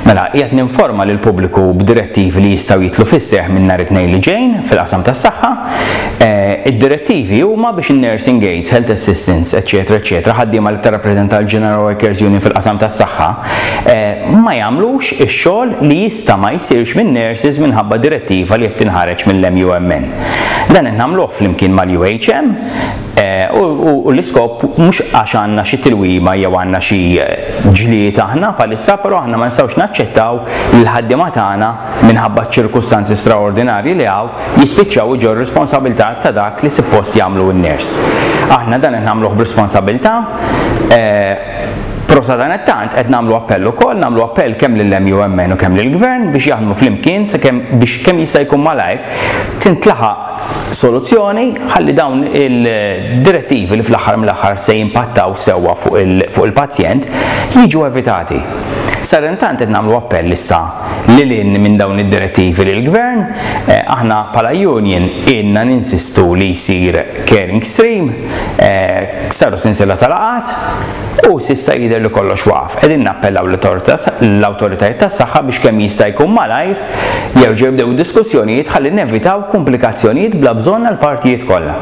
Mela, qiegħed ninforma lil pubbliku b'direttivi li jistgħu jitlu fis-seħħ minn nhar it-tnejn li ġejjin fil-qasam tas-saħħa. Id-direttivi huma biex in-nursing aides, health assistants, eċetera, ħaddiema li tirrappreżenta l-General Workers Union fil-qasam tas-saħħa ma jagħmlux ix-xogħol li jista' ma jsirx minn nurses minħabba direttiva li qed tinħareġ mill-MUMN. Dan qed nagħmluh flimkien mal-UHM u l-iskop mhux għax għandna xi tilwima jew għandna xi ġlied aħna bħalissa, però aħna ma nistgħux naċċettaw li l-ħaddiema tagħna minħabba ċirkustanzi straordinarji li hawn jispiċċaw iġorru responsabilità ta' dak li suppost jagħmlu n-ners. Aħna dan qed nagħmluh b'responsabilità. Però sadanettant qed nagħmlu appell ukoll, nagħmlu appell kemm lill-MUMN u kemm lill-Gvern biex jaħdmu flimkien biex kemm jista' jkun malajr tintlaħaq soluzzjoni ħalli dawn il-direttivi li fl-aħħar mill-aħħar se jimpattaw sewwa fuq il-pazjent jiġu evitati. Sadanettant qed nagħmlu appell issa lil minn dawn id-direttivi lill-Gvern, aħna bħala union inna ninsistu li jsir caring stream, saru sinsiela tal-laqgħat u s'issa jidher li kollox waqaf. Qegħdin nappellaw l-awtoritajiet tas-saħħa biex kemm jista' jkun malajr jerġgħu jibdew diskussjonijiet ħalli nevitaw komplikazzjonijiet bla bżonn għall partijiet kollha.